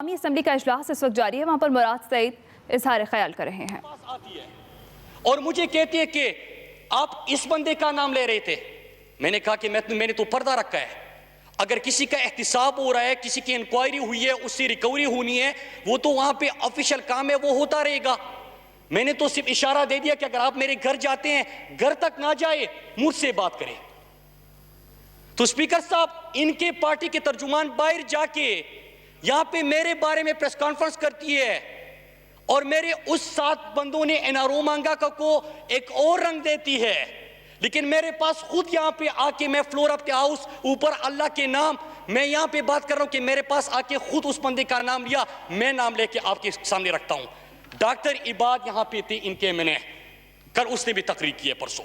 قومی اسمبلی کا اجلاس اس وقت جاری ہے، وہاں پر مراد سعید اظہار خیال کر رہے ہیں اور مجھے کہتی ہے کہ آپ اس بندے کا نام لے رہے تھے۔ میں نے کہا کہ میں نے تو پردہ رکھا ہے، اگر کسی کا احتساب ہو رہا ہے، کسی کی انکوائری ہوئی ہے، اس سے ریکوری ہونی ہے، وہ تو وہاں پہ آفیشل کام ہے، وہ ہوتا رہے گا۔ میں نے تو صرف اشارہ دے دیا کہ اگر آپ میرے گھر جاتے ہیں، گھر تک نہ جائے، مجھ سے بات کریں۔ تو اسپیکر صاحب، ان کے پارٹی کے ترجمان باہر جا کے یہاں پہ میرے بارے میں پریس کانفرنس کرتی ہے اور میرے اس 7 بندوں نے این آر او مانگا کو ایک اور رنگ دیتی ہے، لیکن میرے پاس خود یہاں پہ آ کے میں فلور آف دی ہاؤس اوپر اللہ کے نام میں یہاں پہ بات کر رہا ہوں کہ میرے پاس آ کے خود اس بندے کا نام لیا، میں نام لے کے آپ کے سامنے رکھتا ہوں۔ ڈاکٹر عباد یہاں پہ تھے، ان کے میں نے کل اس نے بھی تقریر کی ہے پرسوں۔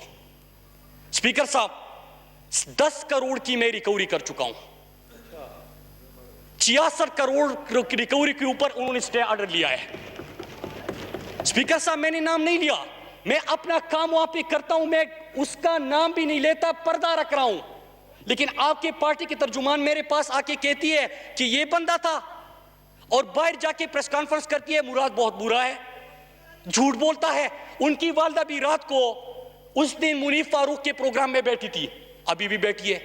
اسپیکر صاحب، 10 کروڑ کی میں ریکوری کر چکا ہوں، 66 کروڑ ریکوری کے اوپر انہوں نے سٹے آرڈر لیا ہے۔ اسپیکر صاحب، میں نے نام نہیں لیا، میں اپنا کام وہاں پہ کرتا ہوں، میں اس کا نام بھی نہیں لیتا، پردہ رکھ رہا ہوں، لیکن آپ کے پارٹی کے ترجمان میرے پاس آ کے کہتی ہے کہ یہ بندہ تھا، اور باہر جا کے پریس کانفرنس کرتی ہے مراد بہت برا ہے، جھوٹ بولتا ہے۔ ان کی والدہ بھی رات کو اس دن منیف فاروق کے پروگرام میں بیٹھی تھی، ابھی بھی بیٹھی ہے،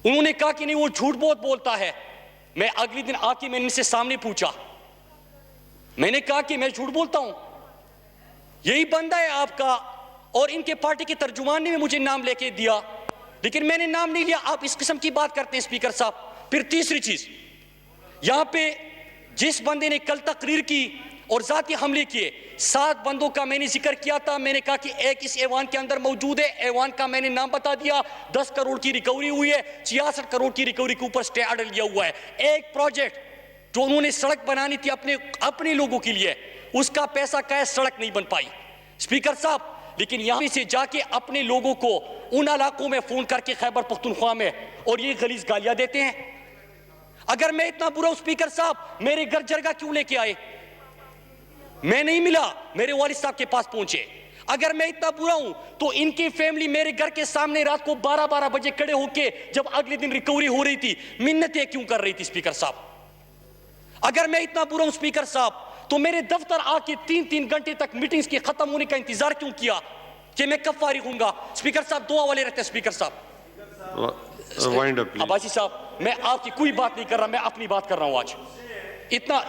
انہوں نے کہا کہ نہیں وہ جھوٹ بہت بولتا ہے۔ میں اگلی دن آ کے میں ان سے سامنے پوچھا، میں نے کہا کہ میں جھوٹ بولتا ہوں، یہی بندہ ہے آپ کا، اور ان کے پارٹی کے ترجمان نے بھی مجھے نام لے کے دیا، لیکن میں نے نام نہیں لیا۔ آپ اس قسم کی بات کرتے ہیں اسپیکر صاحب۔ پھر تیسری چیز، یہاں پہ جس بندے نے کل تقریر کی اور ذاتی حملے کیے، 7 بندوں کا میں نے ذکر کیا تھا، میں نے کہا کہ ایک اس ایوان کے اندر موجود ہے، ایوان کا میں نے نام بتا دیا، 10 کروڑ کی ریکوری ہوئی ہے، 66 کروڑ کی ریکوری کے اوپر سٹے آرڈر لیا ہوا ہے۔ ایک پروجیکٹ جو انہوں نے سڑک بنانی تھی اپنے لوگوں کے لیے، اس کا پیسہ کا ہے، سڑک نہیں بن پائی اسپیکر صاحب۔ لیکن یہاں سے جا کے اپنے لوگوں کو ان علاقوں میں فون کر کے خیبر پختونخوا میں اور یہ غلیظ گالیاں دیتے ہیں۔ اگر میں اتنا برا ہوں اسپیکر صاحب، میرے گھر جرگہ کیوں لے کے آئے؟ میں نہیں ملا، میرے والد صاحب کے پاس پہنچے۔ اگر میں اتنا برا ہوں تو ان کی فیملی میرے گھر کے سامنے رات کو 12 بجے کھڑے ہو کے جب اگلے دن ریکوری ہو رہی تھی منتیں کیوں کر رہی تھی اسپیکر صاحب؟ اگر میں اتنا برا ہوں اسپیکر صاحب تو میرے دفتر آ کے 3 گھنٹے تک میٹنگز کے ختم ہونے کا انتظار کیوں کیا کہ میں کب فارغ ہوں گا؟ اسپیکر صاحب، 2 حوالے رہتے ہیں اسپیکر صاحب۔ عباسی صاحب، میں آپ کی کوئی بات نہیں کر رہا، میں اپنی بات کر رہا ہوں آج،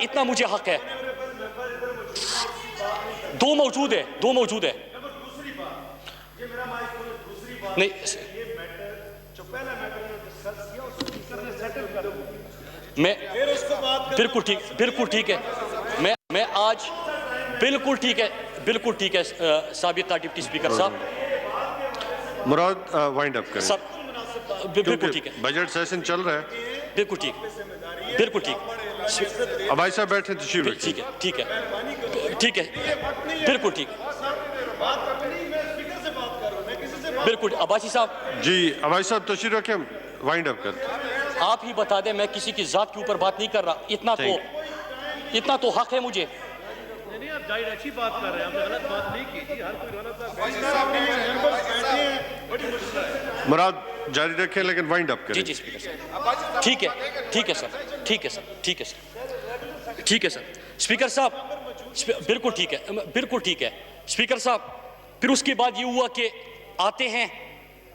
اتنا مجھے حق ہے۔ 2 موجود ہے نہیں، میں بالکل ٹھیک ہے، میں آج بالکل ٹھیک ہے سابقہ ڈپٹی اسپیکر صاحب۔ مراد وائنڈ اپ کریں، بالکل ٹھیک ہے، بجٹ سیشن چل رہا ہے۔ بالکل ٹھیک، عباسی صاحب بیٹھیں، تشریف رکھیں۔ ٹھیک ہے، بالکل ٹھیک، بالکل۔ عباسی صاحب جی عباسی صاحب تشریف رکھیں، وائنڈ اپ کرتے ہیں۔ آپ ہی بتا دیں، میں کسی کی ذات کے اوپر بات نہیں کر رہا، اتنا تو حق ہے مجھے۔ نہیں، آپ اچھی بات کر رہے ہیں، آپ نے غلط بات نہیں کی، ہر کوئی غلط ہے۔ مراد جاری رکھیں لیکن وائنڈ اپ کریں۔ جی اسپیکر صاحب، ٹھیک ہے سر، اسپیکر صاحب، بالکل ٹھیک ہے اسپیکر صاحب۔ پھر اس کے بعد یہ ہوا کہ آتے ہیں،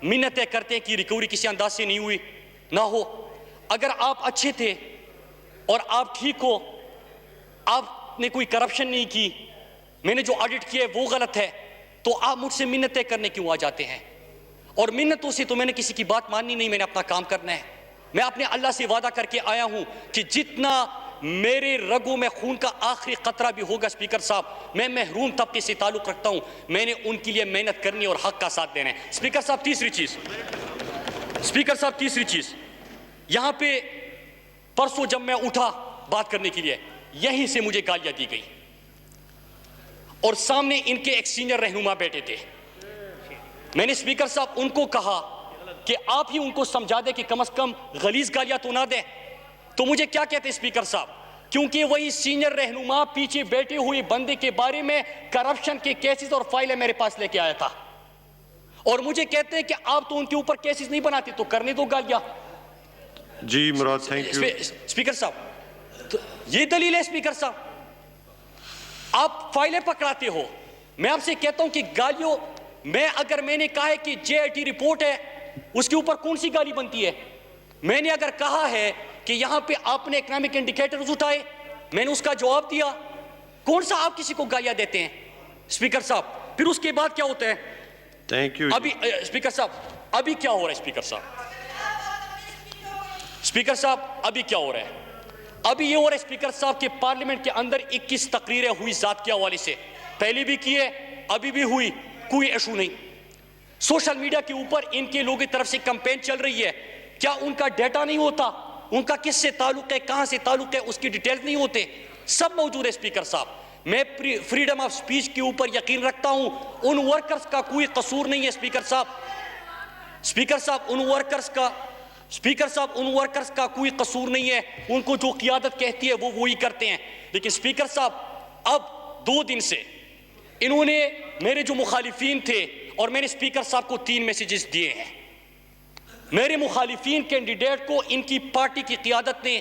منتیں کرتے ہیں کہ ریکوری کسی انداز سے نہیں ہوئی، نہ ہو۔ اگر آپ اچھے تھے اور آپ ٹھیک ہو، آپ نے کوئی کرپشن نہیں کی، میں نے جو آڈٹ کیا ہے وہ غلط ہے، تو آپ مجھ سے منتیں کرنے کیوں آ جاتے ہیں؟ اور منتوں سے تو میں نے کسی کی بات ماننی نہیں، میں نے اپنا کام کرنا ہے۔ میں اپنے اللہ سے وعدہ کر کے آیا ہوں کہ جتنا میرے رگوں میں خون کا آخری قطرہ بھی ہوگا اسپیکر صاحب، میں محروم طبقے سے تعلق رکھتا ہوں، میں نے ان کے لیے محنت کرنی اور حق کا ساتھ دینا ہے۔ اسپیکر صاحب، تیسری چیز، یہاں پہ پرسوں جب میں اٹھا بات کرنے کے لیے، یہیں سے مجھے گالیاں دی گئی، اور سامنے ان کے ایک سینئر رہنما بیٹھے تھے۔ میں نے اسپیکر صاحب ان کو کہا کہ آپ ہی ان کو سمجھا دیں کہ کم از کم غلیظ گالیاں تو نہ دیں، تو مجھے کیا کہتے اسپیکر صاحب؟ کیونکہ وہی سینئر رہنما پیچھے بیٹھے ہوئے بندے کے بارے میں کرپشن کے کیسز اور فائلیں میرے پاس لے کے آیا تھا، اور مجھے کہتے ہیں کہ آپ تو ان کے اوپر کیسز نہیں بناتے، تو کرنے دو گالیاں۔ جی مراد، تھینک یو۔ اسپیکر صاحب، یہ دلیل ہے اسپیکر صاحب. آپ فائلیں پکڑاتے ہو. میں آپ سے کہتا ہوں کہ گالیوں اگر میں نے کہا ہے کہ JIT رپورٹ ہے, اس کے اوپر کون سی گالی بنتی ہے؟ میں نے اگر کہا ہے کہ یہاں پہ آپ نے اکنامک انڈیکیٹرز اٹھائے, میں نے اس کا جواب دیا. کون سا آپ کسی کو گالیاں دیتے ہیں اسپیکر صاحب؟ پھر اس کے بعد کیا ہوتا ہے؟ Thank you. ابھی اسپیکر صاحب ابھی کیا ہو رہا ہے؟ اسپیکر صاحب ابھی کیا ہو رہا ہے؟ ابھی یہ ہو رہا ہے اسپیکر صاحب کہ پارلیمنٹ کے اندر 21 تقریریں ہوئی ذات کے حوالے سے, پہلی بھی کی ہے, ابھی بھی ہوئی, کوئی ایشو نہیں. سوشل میڈیا کے اوپر ان کے لوگوں کی طرف سے کمپین چل رہی ہے. کیا ان کا ڈیٹا نہیں ہوتا؟ ان کا کس سے تعلق ہے, کہاں سے تعلق ہے, اس کی ڈیٹیلز نہیں ہوتے؟ سب موجود ہے اسپیکر صاحب. میں فریڈم آف سپیچ کے اوپر یقین رکھتا ہوں. ان ورکرز کا کوئی قصور نہیں ہے اسپیکر صاحب. اسپیکر صاحب ان ورکرز کا کوئی قصور نہیں ہے. ان کو جو قیادت کہتی ہے وہ وہی کرتے ہیں. لیکن اسپیکر صاحب اب 2 دن سے انہوں نے میرے جو مخالفین تھے, اور میں نے اسپیکر صاحب کو 3 میسیجز دیے ہیں. میرے مخالفین کینڈیڈیٹ کو ان کی پارٹی کی قیادت نے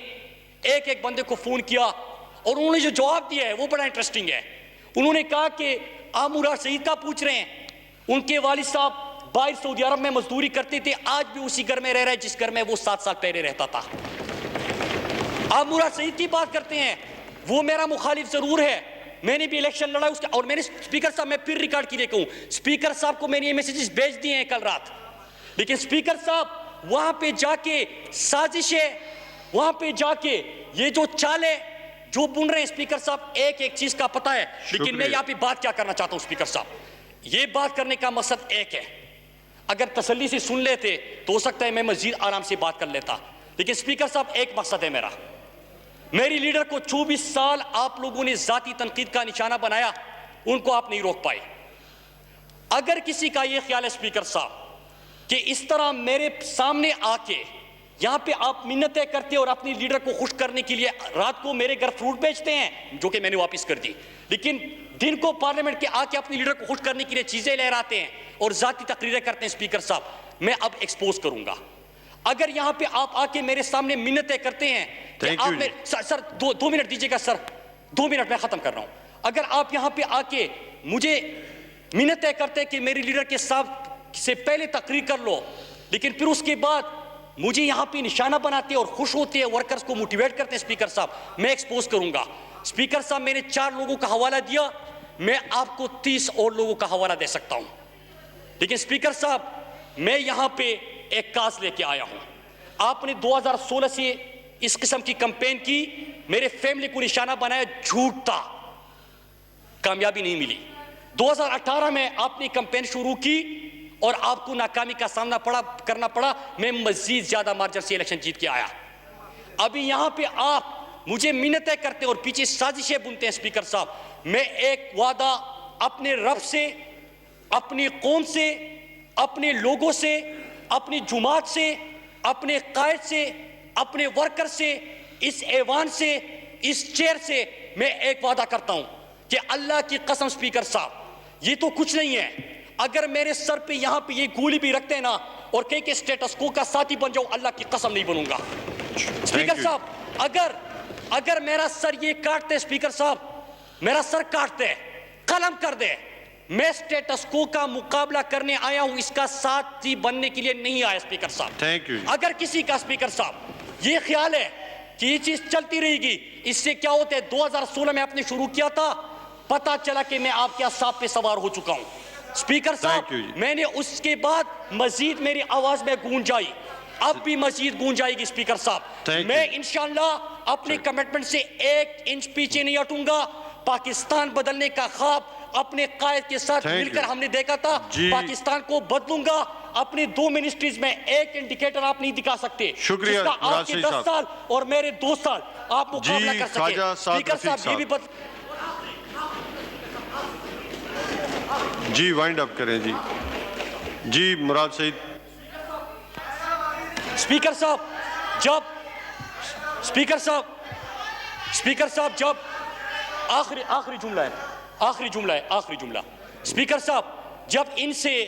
ایک بندے کو فون کیا, اور انہوں نے جو جواب دیا ہے وہ بڑا انٹرسٹنگ ہے. انہوں نے کہا کہ آپ مراد سعید کا پوچھ رہے ہیں, ان کے والد صاحب باہر سعودی عرب میں مزدوری کرتے تھے, آج بھی اسی گھر میں رہ رہا ہے جس گھر میں وہ 7 سال پہلے رہتا تھا. آپ مراد سعید کی بات کرتے ہیں, وہ میرا مخالف ضرور ہے, میں نے بھی الیکشن لڑا اس کا, اور میں نے اسپیکر صاحب میں پھر ریکارڈ کی کہوں, اسپیکر صاحب کو میں نے یہ میسیجز بھیج دیے ہیں کل رات. لیکن اسپیکر صاحب وہاں پہ جا کے سازشیں, وہاں پہ جا کے یہ جو چالیں جو بن رہے ہیں اسپیکر صاحب, ایک چیز کا پتہ ہے. لیکن میں یہاں پہ بات کیا کرنا چاہتا ہوں اسپیکر صاحب, یہ بات کرنے کا مقصد ایک ہے. اگر تسلی سے سن لیتے تو ہو سکتا ہے میں مزید آرام سے بات کر لیتا. لیکن اسپیکر صاحب ایک مقصد ہے میرا, میری لیڈر کو 24 سال آپ لوگوں نے ذاتی تنقید کا نشانہ بنایا, ان کو آپ نہیں روک پائے. اگر کسی کا یہ خیال ہے اسپیکر صاحب کہ اس طرح میرے سامنے آ کے یہاں پہ آپ منتیں کرتے اور اپنی لیڈر کو خوش کرنے کے لیے رات کو میرے گھر فروٹ بیچتے ہیں, جو کہ میں نے واپس کر دی, لیکن دن کو پارلیمنٹ کے آ کے اپنی لیڈر کو خوش کرنے کے لیے چیزیں لہراتے ہیں اور ذاتی تقریریں کرتے ہیں, اسپیکر صاحب میں اب ایکسپوز کروں گا. اگر یہاں پہ آپ آ کے میرے سامنے منتیں کرتے ہیں کہ آپ میں سر 2 منٹ دیجیے گا سر, 2 منٹ میں ختم کر رہا ہوں. اگر آپ یہاں پہ آ کے مجھے منتیں کرتے ہیں کہ میری لیڈر کے ساتھ سے پہلے تقریر کر لو, لیکن پھر اس کے بعد مجھے یہاں پہ نشانہ بناتے اور خوش ہوتے ہیں, ورکرز کو موٹیویٹ کرتے ہیں, اسپیکر صاحب میں ایکسپوز کروں گا. اسپیکر صاحب میں نے 4 لوگوں کا حوالہ دیا, میں آپ کو 30 اور لوگوں کا حوالہ دے سکتا ہوں. لیکن اسپیکر صاحب میں یہاں پہ ایک کاس لے کے آیا ہوں. آپ نے 2016 سے اس قسم کی کمپین کی, میرے فیملی کو نشانہ بنایا, جھوٹ تھا, کامیابی نہیں ملی. 2018 میں آپ نے کمپین شروع کی اور آپ کو ناکامی کا سامنا کرنا پڑا, میں مزید زیادہ مارجن سے الیکشن جیت کے آیا. ابھی یہاں پہ آپ مجھے منتیں کرتے اور پیچھے سازشیں بنتے ہیں. اسپیکر صاحب میں ایک وعدہ اپنے رب سے, اپنی قوم سے, اپنے لوگوں سے, اپنی جماعت سے, اپنے قائد سے, اپنے ورکر سے, اس ایوان سے, اس چیئر سے میں ایک وعدہ کرتا ہوں کہ اللہ کی قسم اسپیکر صاحب یہ تو کچھ نہیں ہے, اگر میرے سر پہ یہاں پہ یہ گولی بھی رکھتے ہیں نا اور کہیں کہ اسٹیٹس کو کا ساتھی بن جاؤ, اللہ کی قسم نہیں بنوں گا. اسپیکر صاحب اگر میرا سر یہ کاٹتے, اسپیکر صاحب میرا سر کاٹتے, قلم کر دے, میں اسٹیٹس کو کا مقابلہ کرنے آیا ہوں, اس کا ساتھی بننے کے لیے نہیں آیا. اسپیکر صاحب اگر کسی کا اسپیکر صاحب یہ خیال ہے کہ یہ چیز چلتی رہے گی, اس سے کیا ہوتا ہے, 2016 میں آپ نے شروع کیا تھا, پتا چلا کہ میں آپ کے اعصاب پہ سوار ہو چکا ہوں. اسپیکر صاحب میں نے اس کے بعد مزید میری آواز میں گونج آئی, اب بھی مزید گونج آئے گی. اسپیکر صاحب میں انشاءاللہ اپنے کمٹمنٹ سے 1 انچ پیچھے نہیں ہٹوں گا. پاکستان بدلنے کا خواب اپنے قائد کے ساتھ مل کر ہم نے دیکھا تھا, پاکستان کو بدلوں گا. اپنے 2 منسٹریز میں ایک انڈیکیٹر آپ نہیں دکھا سکتے, شکریہ. آپ کے 10 سال اور میرے 2 سال آپ مقابلہ کر سکے. اسپیکر صاحب یہ بھی جی وائنڈ اپ کریں. جی مراد سعید. اسپیکر صاحب جب آخری جملہ. اسپیکر صاحب جب ان سے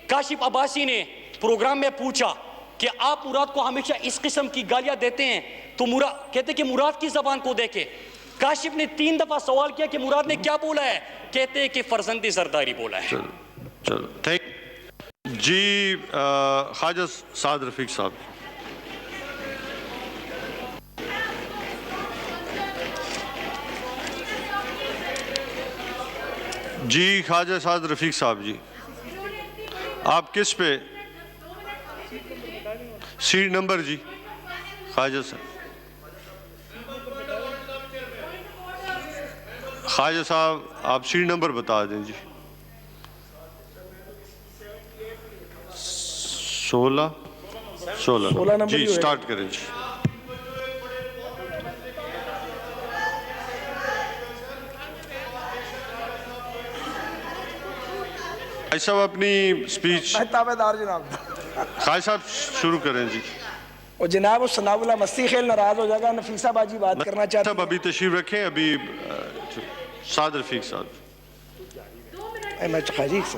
کاشف عباسی نے پروگرام میں پوچھا کہ آپ مراد کو ہمیشہ اس قسم کی گالیاں دیتے ہیں, تو مراد کہتے کہ مراد کی زبان کو دیکھے. کاشف نے 3 دفعہ سوال کیا کہ مراد نے کیا بولا ہے, کہتے کہ فرزند زرداری بولا ہے. چلو تھینک. جی خواجہ سعد رفیق صاحب. جی خواجہ سعد رفیق صاحب جی, آپ کس پہ سیٹ نمبر؟ جی خواجہ صاحب, خواجہ صاحب آپ سیٹ نمبر بتا دیں. جی 16 جی سٹارٹ کریں. جی خواجہ صاحب اپنی سپیچ. تابعدار جناب. خواجہ صاحب شروع کریں. جی اور جناب وہ ثناء اللہ مستی خیل ناراض ہو جائے گا, نفیسہ باجی بات کرنا چاہتے ہیں. صاحب ابھی تشریف رکھیں. ابھی سعد رفیق صاحب. میں خواجی سے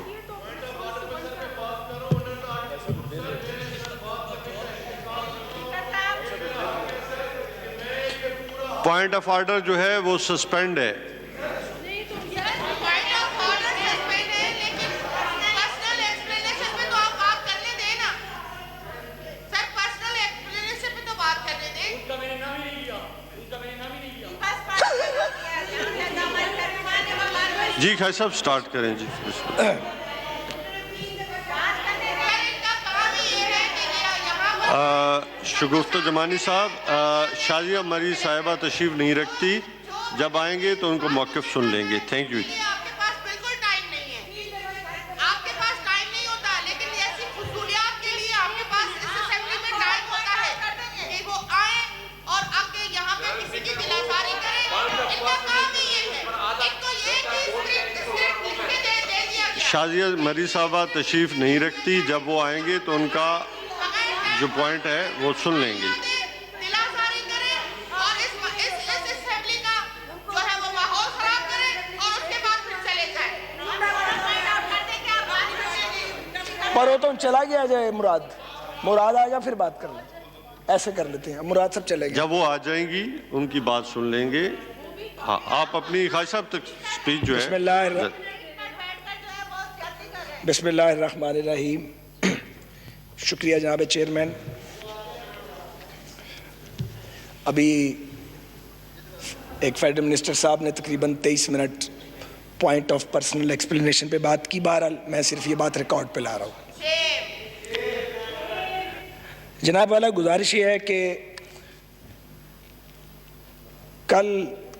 پوائنٹ آف آرڈر جو ہے وہ سسپینڈ ہے. جی خواجہ صاحب سٹارٹ کریں. جی شگفتہ جمانی صاحب, شازیہ مریض صاحبہ تشریف نہیں رکھتی, جب آئیں گے تو ان کو موقف سن لیں گے. Thank you. آپ کے پاس بالکل ٹائم نہیں ہے, آپ کے پاس ٹائم نہیں ہوتا, لیکن ایسی خصولیات کے لیے آپ کے پاس اس اسمبلی میں ٹائم ہوتا ہے کہ وہ آئیں اور آ کے یہاں پہ کسی کی دل آزاری کریں. ان کا کام ہی یہ ہے, ان کو یہ کہ لکھ کے دے دیا گیا. شازیہ مریض صاحبہ تشریف نہیں رکھتی, جب وہ آئیں گے تو ان کا جو پوائنٹ ہے وہ سن لیں گے. دلاساری کریں اور اس اسمبلی کا جو ہے وہ ماحول خراب کریں اور اس کے بعد پھر چلے جائیں. پر وہ تو چلا گیا جائے. مراد آئے گا پھر بات کر لیں. ایسے کر لیتے ہیں, مراد سب چلے گئے. جب وہ آ جائیں گی ان کی بات سن لیں گے. ہاں آپ اپنی خواجہ صاحب تک سپیچ جو ہے. بسم اللہ الرحمن الرحیم. شکریہ جناب چیئرمین. ابھی ایک فیڈرل منسٹر صاحب نے تقریباً 23 minute point of personal explanation پہ بات کی. بہرحال میں صرف یہ بات ریکارڈ پہ لا رہا ہوں. جناب والا گزارش یہ ہے کہ کل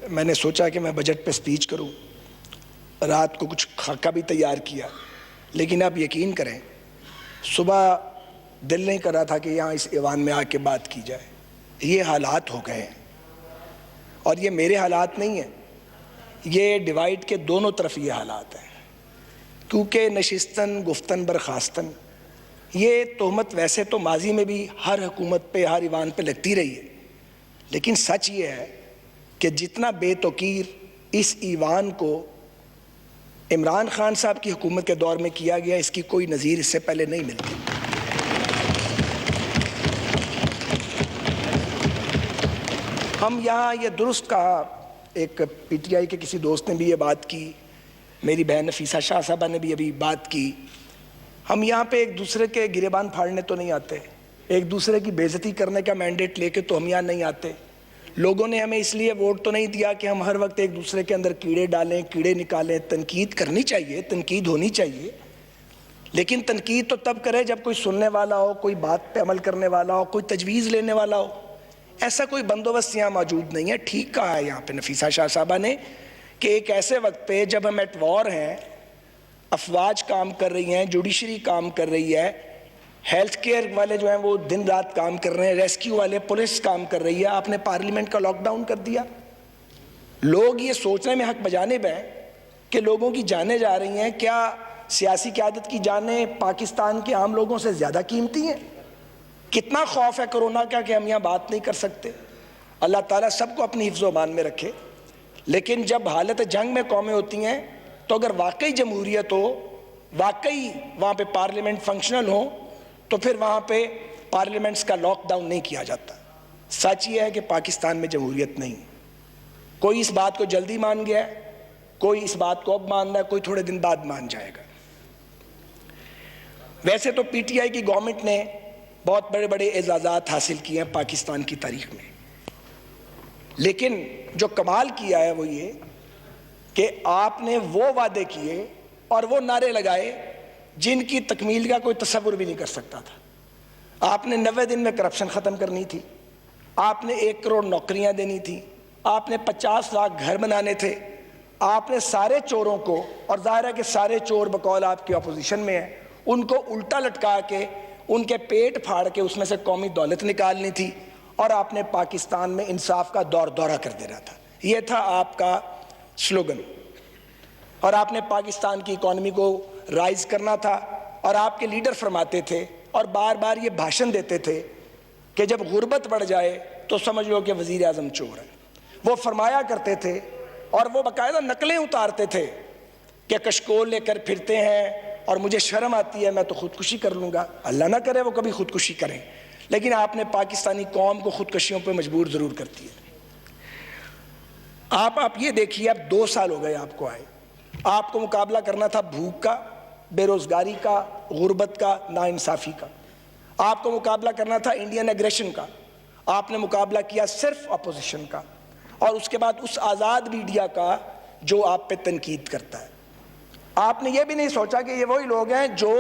میں نے سوچا کہ میں بجٹ پہ سپیچ کروں, رات کو کچھ خاکہ بھی تیار کیا, لیکن آپ یقین کریں صبح دل نہیں کر رہا تھا کہ یہاں اس ایوان میں آ کے بات کی جائے. یہ حالات ہو گئے ہیں, اور یہ میرے حالات نہیں ہیں, یہ ڈیوائیڈ کے دونوں طرف یہ حالات ہیں. کیونکہ نشستن گفتن برخاستن, یہ تہمت ویسے تو ماضی میں بھی ہر حکومت پہ ہر ایوان پہ لگتی رہی ہے, لیکن سچ یہ ہے کہ جتنا بے توقیر اس ایوان کو عمران خان صاحب کی حکومت کے دور میں کیا گیا, اس کی کوئی نظیر اس سے پہلے نہیں ملتی. ہم یہاں یہ درست کہا, ایک پی ٹی آئی کے کسی دوست نے بھی یہ بات کی, میری بہن نفیسہ شاہ صاحبہ نے بھی ابھی بات کی, ہم یہاں پہ ایک دوسرے کے گریبان پھاڑنے تو نہیں آتے, ایک دوسرے کی بے عزتی کرنے کا مینڈیٹ لے کے تو ہم یہاں نہیں آتے. لوگوں نے ہمیں اس لیے ووٹ تو نہیں دیا کہ ہم ہر وقت ایک دوسرے کے اندر کیڑے ڈالیں, کیڑے نکالیں. تنقید کرنی چاہیے, تنقید ہونی چاہیے, لیکن تنقید تو تب کرے جب کوئی سننے والا ہو, کوئی بات پہ عمل کرنے والا ہو, کوئی تجویز لینے والا ہو. ایسا کوئی بندوبست یہاں موجود نہیں ہے. ٹھیک کہا ہے یہاں پہ نفیسہ شاہ صاحبہ نے کہ ایک ایسے وقت پہ جب ہم ایٹ وار ہیں, افواج کام کر رہی ہیں, جوڈیشری کام کر رہی ہے, ہیلتھ کیئر والے جو ہیں وہ دن رات کام کر رہے ہیں, ریسکیو والے, پولیس کام کر رہی ہے, آپ نے پارلیمنٹ کا لاک ڈاؤن کر دیا. لوگ یہ سوچنے میں حق بجانب ہیں کہ لوگوں کی جانیں جا رہی ہیں, کیا سیاسی قیادت کی جانیں پاکستان کے عام لوگوں سے زیادہ قیمتی ہیں؟ کتنا خوف ہے کرونا کا کہ ہم یہاں بات نہیں کر سکتے. اللہ تعالیٰ سب کو اپنی حفظ و امان میں رکھے. لیکن جب حالت جنگ میں قومیں ہوتی ہیں تو اگر واقعی جمہوریت ہو, واقعی وہاں پہ پارلیمنٹ فنکشنل ہو, تو پھر وہاں پہ پارلیمنٹس کا لاک ڈاؤن نہیں کیا جاتا. سچ یہ ہے کہ پاکستان میں جمہوریت نہیں. کوئی اس بات کو جلدی مان گیا ہے, کوئی اس بات کو اب مان رہا ہے, کوئی تھوڑے دن بعد مان جائے گا. ویسے تو پی ٹی آئی کی گورنمنٹ نے بہت بڑے بڑے اعزازات حاصل کیے ہیں پاکستان کی تاریخ میں, لیکن جو کمال کیا ہے وہ یہ کہ آپ نے وہ وعدے کیے اور وہ نعرے لگائے جن کی تکمیل کا کوئی تصور بھی نہیں کر سکتا تھا. آپ نے 90 دن میں کرپشن ختم کرنی تھی, آپ نے 1 کروڑ نوکریاں دینی تھی, آپ نے 50 لاکھ گھر بنانے تھے, آپ نے سارے چوروں کو, اور ظاہر ہے کہ سارے چور بقول آپ کی اپوزیشن میں ہیں, ان کو الٹا لٹکا کے ان کے پیٹ پھاڑ کے اس میں سے قومی دولت نکالنی تھی, اور آپ نے پاکستان میں انصاف کا دورہ کر دینا تھا. یہ تھا آپ کا سلوگن, اور آپ نے پاکستان کی اکانومی کو رائز کرنا تھا. اور آپ کے لیڈر فرماتے تھے اور بار بار یہ بھاشن دیتے تھے کہ جب غربت بڑھ جائے تو سمجھ لو کہ وزیر اعظم چور ہے. وہ فرمایا کرتے تھے اور وہ باقاعدہ نقلیں اتارتے تھے کہ کشکول لے کر پھرتے ہیں اور مجھے شرم آتی ہے, میں تو خودکشی کر لوں گا. اللہ نہ کرے وہ کبھی خودکشی کریں, لیکن آپ نے پاکستانی قوم کو خودکشیوں پہ مجبور ضرور کرتی ہے. آپ یہ دیکھیے, اب 2 سال ہو گئے آپ کو آئے. آپ کو مقابلہ کرنا تھا بھوک کا, بے روزگاری کا, غربت کا, ناانصافی کا. آپ کو مقابلہ کرنا تھا انڈین ایگریشن کا, آپ نے مقابلہ کیا صرف اپوزیشن کا, اور اس کے بعد اس آزاد میڈیا کا جو آپ پہ تنقید کرتا ہے. آپ نے یہ بھی نہیں سوچا کہ یہ وہی لوگ ہیں جو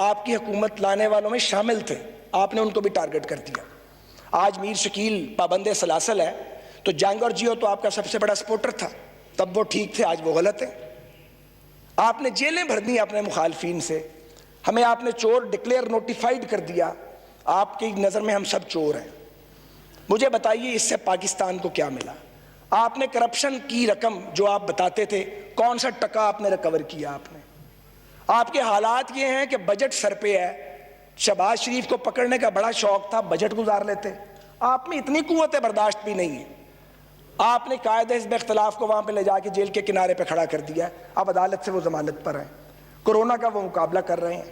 آپ کی حکومت لانے والوں میں شامل تھے, آپ نے ان کو بھی ٹارگٹ کر دیا. آج میر شکیل پابند سلاسل ہے, تو جنگ اور جیو تو آپ کا سب سے بڑا سپورٹر تھا, تب وہ ٹھیک تھے, آج وہ غلط ہے. آپ نے جیلیں بھر دی اپنے مخالفین سے, ہمیں آپ نے چور ڈکلیئر نوٹیفائیڈ کر دیا. آپ کی نظر میں ہم سب چور ہیں. مجھے بتائیے اس سے پاکستان کو کیا ملا؟ آپ نے کرپشن کی رقم جو آپ بتاتے تھے, کون سا ٹکا آپ نے ریکور کیا؟ آپ نے, آپ کے حالات یہ ہیں کہ بجٹ سر پہ ہے. شہباز شریف کو پکڑنے کا بڑا شوق تھا, بجٹ گزار لیتے. آپ میں اتنی قوت برداشت بھی نہیں ہے. آپ نے قائد حزب اختلاف کو وہاں پہ لے جا کے جیل کے کنارے پہ کھڑا کر دیا ہے, اب عدالت سے وہ ضمانت پر ہیں. کورونا کا وہ مقابلہ کر رہے ہیں.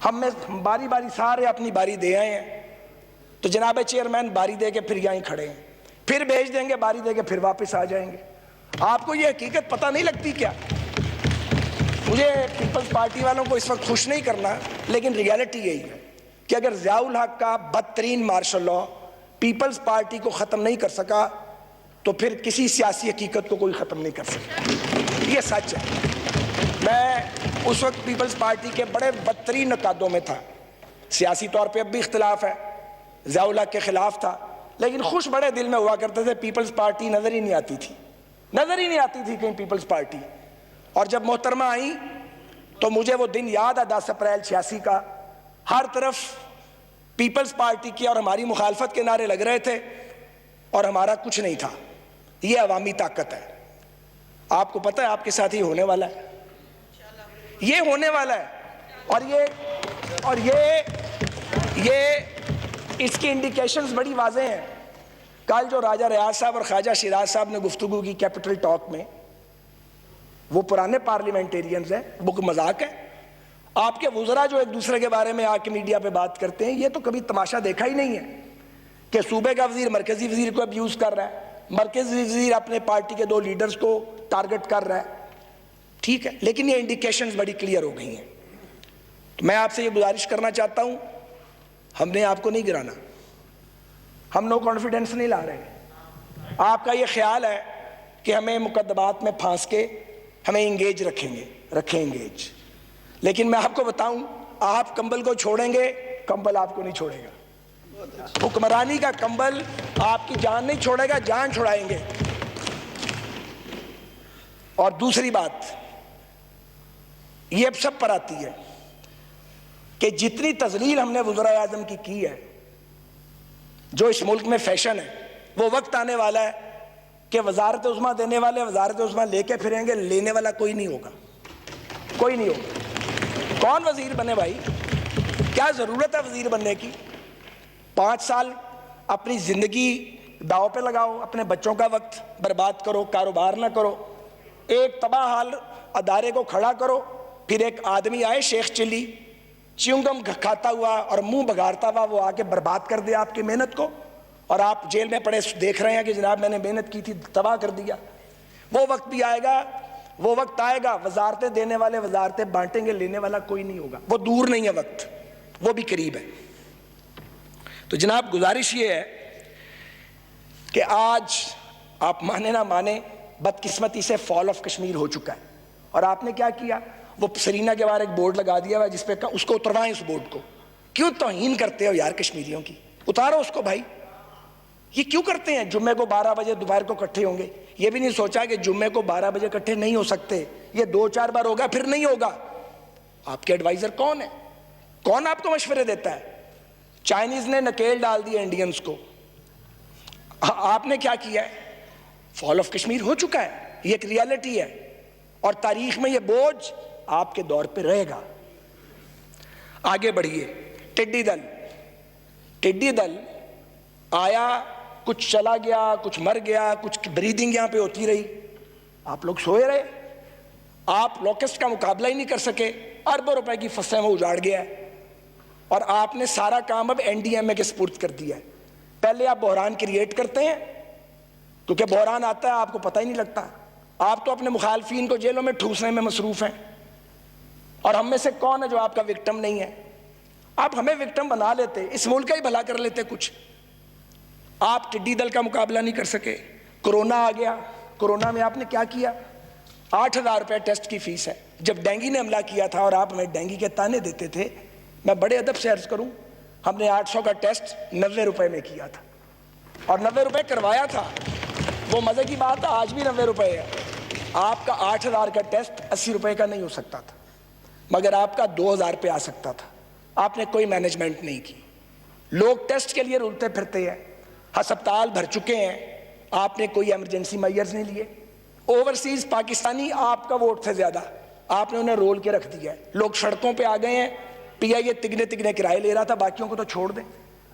ہم میں باری باری سارے اپنی باری دے آئے ہیں, تو جناب چیئرمین باری دے کے پھر یہیں کھڑے ہیں, پھر بھیج دیں گے, باری دے کے پھر واپس آ جائیں گے. آپ کو یہ حقیقت پتہ نہیں لگتی کیا؟ مجھے پیپلز پارٹی والوں کو اس وقت خوش نہیں کرنا, لیکن ریالٹی یہی ہے کہ اگر ضیاء الحق کا بدترین مارشل لا پیپلز پارٹی کو ختم نہیں کر سکا, تو پھر کسی سیاسی حقیقت کو کوئی ختم نہیں کر سکتا. یہ سچ ہے. میں اس وقت پیپلز پارٹی کے بڑے بدترین نقادوں میں تھا. سیاسی طور پہ اب بھی اختلاف ہے, ضیاء الحق کے خلاف تھا, لیکن خوش بڑے دل میں ہوا کرتے تھے. پیپلز پارٹی نظر ہی نہیں آتی تھی, نظر ہی نہیں آتی تھی کہیں پیپلز پارٹی. اور جب محترمہ آئیں تو مجھے وہ دن یاد ہے 10 اپریل 86 کا. ہر طرف پیپلز پارٹی کی اور ہماری مخالفت کے نعرے لگ رہے تھے, اور ہمارا کچھ نہیں تھا. یہ عوامی طاقت ہے. آپ کو پتہ ہے آپ کے ساتھ یہ ہونے والا ہے, یہ ہونے والا ہے. اور یہ اس کی انڈیکیشنز بڑی واضح ہیں. کل جو راجہ ریاض صاحب اور خواجہ شیراز صاحب نے گفتگو کی کیپٹل ٹاک میں, وہ پرانے پارلیمنٹیرینز ہیں, وہ کوئی مذاق ہے؟ آپ کے وزراء جو ایک دوسرے کے بارے میں آ کے میڈیا پہ بات کرتے ہیں, یہ تو کبھی تماشا دیکھا ہی نہیں ہے کہ صوبے کا وزیر مرکزی وزیر کو ابیوز کر رہا ہے, مرکزی وزیر اپنے پارٹی کے 2 لیڈرز کو ٹارگٹ کر رہا ہے. ٹھیک ہے, لیکن یہ انڈیکیشنز بڑی کلیئر ہو گئی ہیں. تو میں آپ سے یہ گزارش کرنا چاہتا ہوں, ہم نے آپ کو نہیں گرانا, ہم نو کانفیڈنس نہیں لا رہے. آپ کا یہ خیال ہے کہ ہمیں مقدمات میں پھانس کے ہمیں انگیج رکھیں انگیج. لیکن میں آپ کو بتاؤں, آپ کمبل کو چھوڑیں گے, کمبل آپ کو نہیں چھوڑے گا. حکمرانی کا کمبل آپ کی جان نہیں چھوڑے گا, جان چھڑائیں گے. اور دوسری بات یہ اب سب پر آتی ہے کہ جتنی تذلیل ہم نے وزراء اعظم کی ہے, جو اس ملک میں فیشن ہے, وہ وقت آنے والا ہے کہ وزارت عظمیٰ دینے والے وزارت عظمیٰ لے کے پھریں گے, لینے والا کوئی نہیں ہوگا, کوئی نہیں ہوگا. کون وزیر بنے بھائی؟ کیا ضرورت ہے وزیر بننے کی؟ 5 سال اپنی زندگی داؤ پہ لگاؤ, اپنے بچوں کا وقت برباد کرو, کاروبار نہ کرو, ایک تباہ حال ادارے کو کھڑا کرو, پھر ایک آدمی آئے شیخ چلی چیونگم کھاتا ہوا اور منہ بگارتا ہوا, وہ آ کے برباد کر دے آپ کی محنت کو, اور آپ جیل میں پڑے دیکھ رہے ہیں کہ جناب میں نے محنت کی تھی, تباہ کر دیا. وہ وقت بھی آئے گا, وہ وقت آئے گا, وزارتیں دینے والے وزارتیں بانٹیں گے, لینے والا کوئی نہیں ہوگا. وہ دور نہیں ہے وقت, وہ بھی قریب ہے. تو جناب گزارش یہ ہے کہ آج آپ مانے نہ مانے بدقسمتی سے فال آف کشمیر ہو چکا ہے. اور آپ نے کیا کیا, وہ سرینا کے باہر ایک بورڈ لگا دیا ہوا جس پہ اس کو اتروائیں. اس بورڈ کو کیوں توہین کرتے ہو یار کشمیریوں کی, اتارو اس کو بھائی. یہ کیوں کرتے ہیں؟ جمعے کو 12 بجے دوپہر کو اکٹھے ہوں گے, یہ بھی نہیں سوچا کہ جمعے کو 12 بجے اکٹھے نہیں ہو سکتے, یہ 2-4 بار ہوگا پھر نہیں ہوگا. آپ کے ایڈوائزر کون ہے؟ کون آپ کو مشورے دیتا ہے؟ چائنیز نے نکیل ڈال دیا انڈینز کو, آپ نے کیا کیا ہے؟ فال آف کشمیر ہو چکا ہے, یہ ایک ریالٹی ہے, اور تاریخ میں یہ بوجھ آپ کے دور پہ رہے گا. آگے بڑھیے. ٹڈی دل آیا, کچھ چلا گیا, کچھ مر گیا, کچھ بریدنگ یہاں پہ ہوتی رہی, آپ لوگ سوئے رہے. آپ لوکسٹ کا مقابلہ ہی نہیں کر سکے, اربوں روپے کی فصلیں وہ اجاڑ گیا ہے, اور آپ نے سارا کام اب این ڈی ایم اے کے سپرد کر دیا ہے. پہلے آپ بحران کریٹ کرتے ہیں, کیونکہ بحران آتا ہے آپ کو پتہ ہی نہیں لگتا. آپ تو اپنے مخالفین کو جیلوں میں ٹھوسنے میں مصروف ہیں, اور ہم میں سے کون ہے جو آپ کا وکٹم نہیں ہے؟ آپ ہمیں وکٹم بنا لیتے, اس ملک کا ہی بھلا کر لیتے کچھ. آپ ٹڈی دل کا مقابلہ نہیں کر سکے. کرونا آ گیا, کرونا میں آپ نے کیا کیا؟ 8,000 روپے ٹیسٹ کی فیس ہے. جب ڈینگی نے حملہ کیا تھا اور آپ ہمیں ڈینگی کے تانے دیتے تھے, میں بڑے ادب سے عرض کروں, ہم نے 800 کا ٹیسٹ 90 روپے میں کیا تھا, اور 90 روپے کروایا تھا. وہ مزے کی بات ہے, آج بھی 90 روپے ہے. آپ کا 8,000 کا ٹیسٹ 80 روپے کا نہیں ہو سکتا تھا, مگر آپ کا 2,000 پہ آ سکتا تھا. آپ نے کوئی مینجمنٹ نہیں کی. لوگ ٹیسٹ کے لیے رولتے پھرتے ہیں, ہسپتال بھر چکے ہیں, آپ نے کوئی ایمرجنسی میئرز نہیں لیے. اوورسیز پاکستانی آپ کا ووٹ سے زیادہ آپ نے انہیں رول کے رکھ دیا ہے. لوگ سڑکوں پہ آ گئے ہیں, پی آئی اے تگنے کرائے لے رہا تھا, باقیوں کو تو چھوڑ دیں.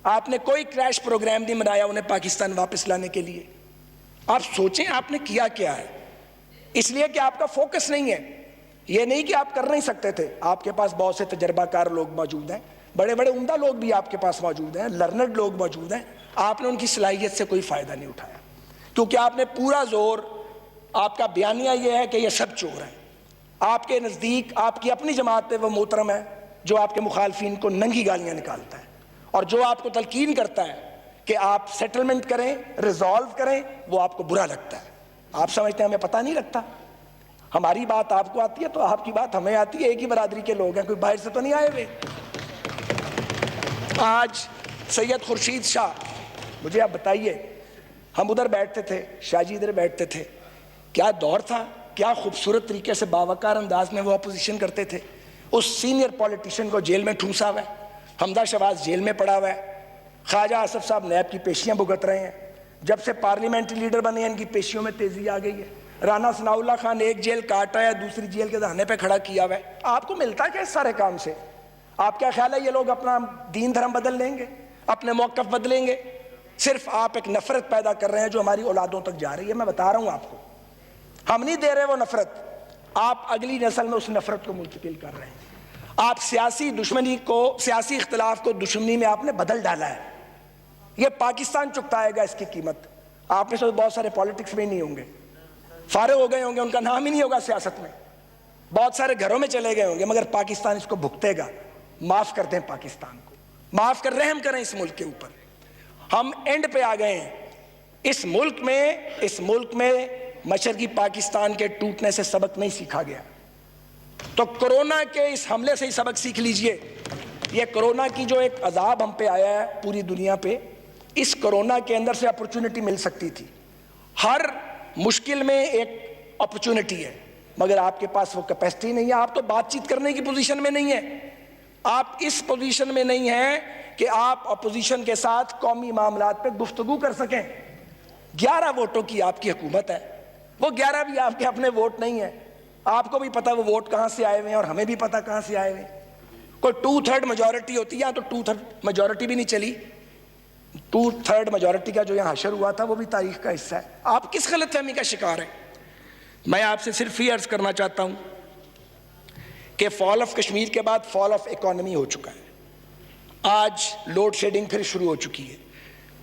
آپ نے کوئی کریش پروگرام نہیں بنایا انہیں پاکستان واپس لانے کے لیے. آپ سوچیں آپ نے کیا کیا ہے, اس لیے کہ آپ کا فوکس نہیں ہے. یہ نہیں کہ آپ کر نہیں سکتے تھے, آپ کے پاس بہت سے تجربہ کار لوگ موجود ہیں, بڑے بڑے عمدہ لوگ بھی آپ کے پاس موجود ہیں, لرنڈ لوگ موجود ہیں. آپ نے ان کی صلاحیت سے کوئی فائدہ نہیں اٹھایا, کیونکہ آپ نے پورا زور, آپ کا بیانیہ یہ ہے کہ یہ سب چور ہیں. آپ کے نزدیک آپ کی اپنی جماعت پہ وہ محترم ہے جو آپ کے مخالفین کو ننگی گالیاں نکالتا ہے, اور جو آپ کو تلقین کرتا ہے کہ آپ سیٹلمنٹ کریں, ریزالو کریں, وہ آپ کو برا لگتا ہے. آپ سمجھتے ہیں ہمیں پتہ نہیں لگتا. ہماری بات آپ کو آتی ہے تو آپ کی بات ہمیں آتی ہے, ایک ہی برادری کے لوگ ہیں, کوئی باہر سے تو نہیں آئے ہوئے. آج سید خورشید شاہ, مجھے آپ بتائیے, ہم ادھر بیٹھتے تھے, شاہ جی ادھر بیٹھتے تھے, کیا دور تھا, کیا خوبصورت طریقے سے باوقار انداز میں وہ اپوزیشن کرتے تھے. اس سینئر پولیٹیشین کو جیل میں ٹھونسا ہوا ہے, حمزہ شہباز جیل میں پڑا ہوا ہے, خواجہ آصف صاحب نیب کی پیشیاں بھگت رہے ہیں. جب سے پارلیمنٹری لیڈر بنے ہیں ان کی پیشیوں میں تیزی آ گئی ہے. رانا ثناء اللہ خان ایک جیل کاٹا ہے, دوسری جیل کے دہانے پہ کھڑا کیا ہوا ہے. آپ کو ملتا کیا اس سارے کام سے؟ آپ کیا خیال ہے یہ لوگ اپنا دین دھرم بدل لیں گے, اپنے موقف بدلیں گے؟ صرف آپ ایک نفرت پیدا کر رہے ہیں جو ہماری اولادوں تک جا رہی ہے. میں بتا رہا ہوں آپ کو, ہم نہیں دے رہے وہ نفرت, آپ اگلی نسل میں اس نفرت کو منتقل کر رہے ہیں. آپ سیاسی دشمنی کو, سیاسی اختلاف کو دشمنی میں آپ نے بدل ڈالا ہے. یہ پاکستان چکتائے گا اس کی قیمت. آپ میں سے بہت سارے پالیٹکس میں نہیں ہوں گے, فارغ ہو گئے ہوں گے, ان کا نام ہی نہیں ہوگا سیاست میں, بہت سارے گھروں میں چلے گئے ہوں گے, مگر پاکستان اس کو بھگتے گا. معاف کر دیں پاکستان کو, معاف کر, رحم کریں اس ملک کے اوپر. ہم اینڈ پہ آ گئے ہیں. اس ملک میں مشرقی پاکستان کے ٹوٹنے سے سبق نہیں سیکھا گیا, تو کرونا کے اس حملے سے ہی سبق سیکھ لیجئے. یہ کرونا کی جو ایک عذاب ہم پہ آیا ہے پوری دنیا پہ, اس کرونا کے اندر سے اپرچونٹی مل سکتی تھی. ہر مشکل میں ایک اپرچونٹی ہے, مگر آپ کے پاس وہ کیپیسٹی نہیں ہے. آپ تو بات چیت کرنے کی پوزیشن میں نہیں ہیں, آپ اس پوزیشن میں نہیں ہیں کہ آپ اپوزیشن کے ساتھ قومی معاملات پہ گفتگو کر سکیں. 11 ووٹوں کی آپ کی حکومت ہے, وہ 11 بھی آپ کے اپنے ووٹ نہیں ہیں. آپ کو بھی پتا وہ ووٹ کہاں سے آئے ہوئے ہیں, اور ہمیں بھی پتا کہاں سے آئے ہوئے ہیں. کوئی 2/3 میجورٹی ہوتی ہے, تو 2/3 میجورٹی بھی نہیں چلی. 2/3 میجورٹی کا جو یہاں حشر ہوا تھا وہ بھی تاریخ کا حصہ ہے. آپ کس غلط فہمی کا شکار ہیں؟ میں آپ سے صرف یہ عرض کرنا چاہتا ہوں کہ فال آف کشمیر کے بعد فال آف اکانومی ہو چکا ہے. آج لوڈ شیڈنگ پھر شروع ہو چکی ہے.